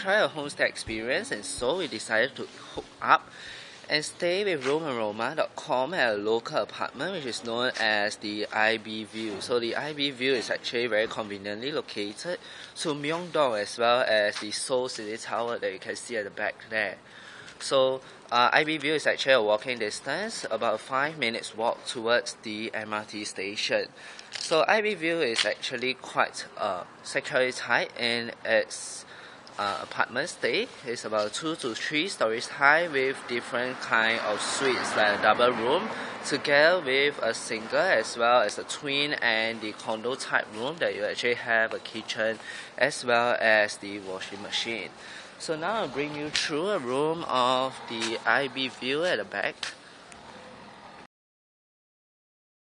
try a homestay experience in Seoul, we decided to hook up and stay with roomaroma.com at a local apartment which is known as the ibville. So the ibville is actually very conveniently located to Myeongdong as well as the Seoul City Tower that you can see at the back there. So ibville is actually a walking distance, about a 5 minutes walk towards the MRT station. So ibville is actually quite securely tight in its apartment stay. It's about 2 to 3 stories high with different kind of suites like a double room together with a single as well as a twin and the condo type room that you actually have a kitchen as well as the washing machine. So now I'll bring you through a room of the ibville at the back.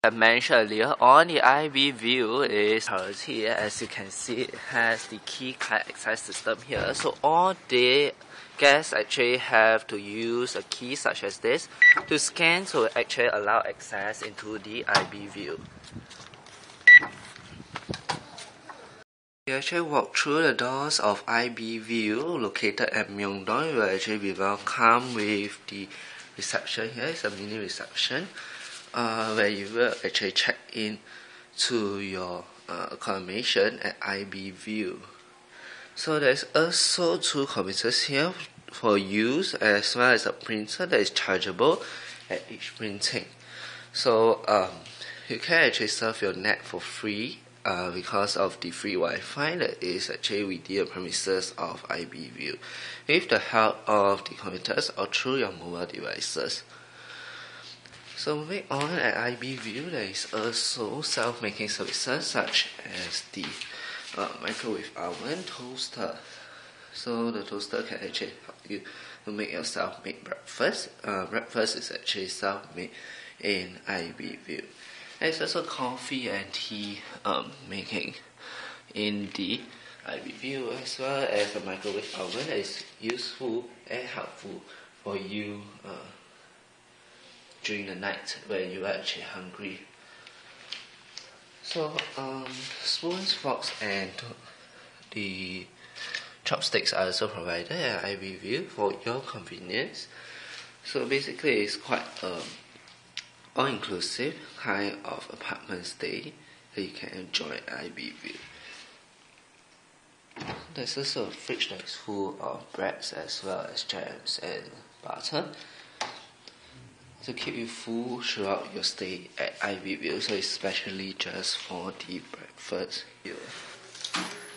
I mentioned earlier on, the ibville is priority. As you can see, it has the key card access system here. So all the guests actually have to use a key such as this to scan to actually allow access into the ibville. You actually walk through the doors of ibville located at Myeongdong. You will actually be welcomed with the reception. Here is a mini reception where you will actually check in to your accommodation at ibville. So there's also 2 computers here for use as well as a printer that is chargeable at each printing. So you can actually surf your net for free because of the free Wi-Fi that is actually within the premises of ibville with the help of the computers or through your mobile devices. So moving on, at ibville there is also self-making services such as the microwave oven, toaster. So the toaster can actually help you to make yourself make breakfast. Breakfast is actually self-made in ibville. There's also coffee and tea making in the ibville as well as a microwave oven that is useful and helpful for you during the night when you are actually hungry. So spoons, forks and the chopsticks are also provided at ibville for your convenience. So basically it's quite all-inclusive kind of apartment stay that you can enjoy at ibville. There's also a fridge that is full of breads as well as jams and butter to keep you full throughout your stay at ibville. So it's especially just for the breakfast here.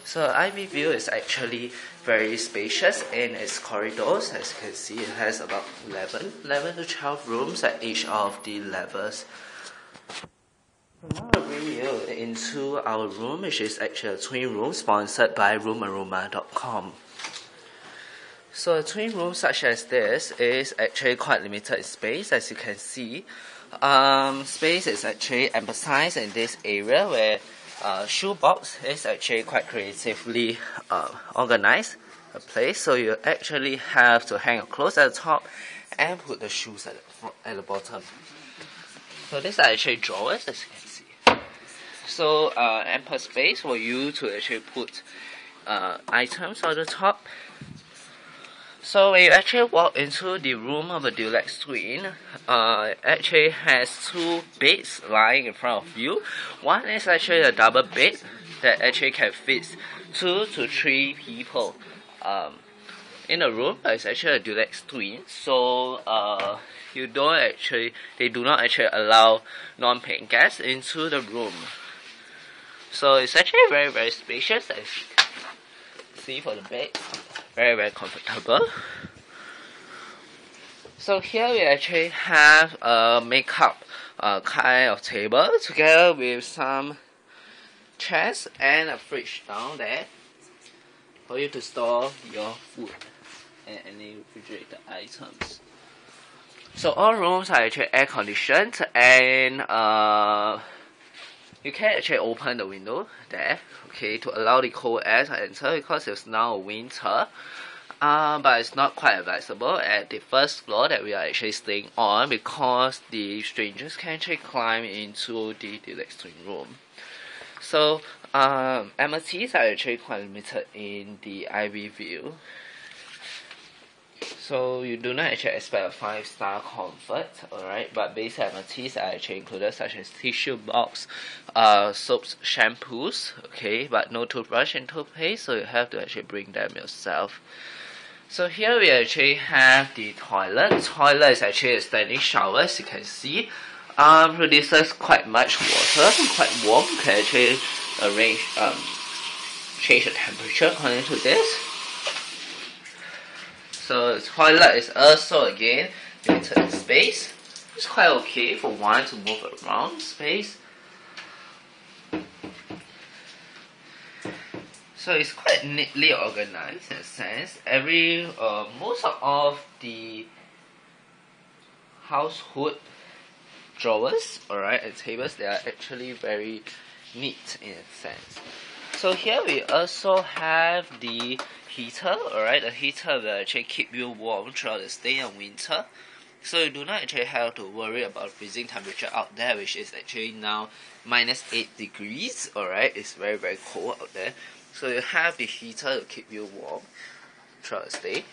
So ibville is actually very spacious in its corridors. As you can see, it has about 11 to 12 rooms at each of the levels. Now I'll bring you into our room, which is actually a twin room sponsored by roomaroma.com. So a twin room such as this is actually quite limited in space, as you can see. Space is actually emphasized in this area where shoebox is actually quite creatively organized a place. So you actually have to hang your clothes at the top and put the shoes at the bottom. So these are actually drawers, as you can see. So ample space for you to actually put items on the top. So when you actually walk into the room of a deluxe twin, it actually has 2 beds lying in front of you. One is actually a double bed that actually can fit 2 to 3 people in a room. It's actually a deluxe twin, so they do not actually allow non-paying guests into the room. So it's actually very, very spacious, as you can see for the bed. Very, very comfortable. So here we actually have a makeup kind of table together with some chairs and a fridge down there for you to store your food and any refrigerated items. So all rooms are actually air conditioned and you can actually open the window there, okay, to allow the cold air to enter because it's now winter. But it's not quite advisable at the first floor that we are actually staying on because the strangers can actually climb into the deluxe twin room. So amenities are actually quite limited in the ibville. So you do not actually expect a 5-star comfort, alright, but basic amenities are actually included such as tissue box, soaps, shampoos, okay, but no toothbrush and toothpaste, so you have to actually bring them yourself. So here we actually have the toilet. Toilet is actually a standing shower, as you can see. Produces quite much water, quite warm. You can actually change the temperature according to this. So the toilet is also again limited space. It's quite okay for one to move around space. So it's quite neatly organized in a sense. Most of the household drawers, alright, and tables, they are actually very neat in a sense. So here we also have the heater, alright. The heater will actually keep you warm throughout the stay in winter. So you do not actually have to worry about freezing temperature out there, which is actually now -8 degrees, alright. It's very, very cold out there. So you have the heater to keep you warm throughout the stay.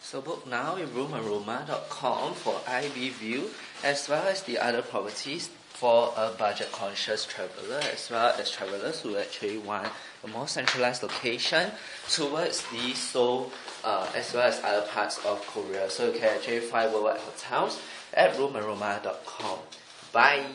So book now in roomaroma.com for ibville as well as the other properties for a budget conscious traveller, as well as travellers who actually want a more centralized location towards the Seoul as well as other parts of Korea. So you can actually find worldwide hotels at roomaroma.com. Bye!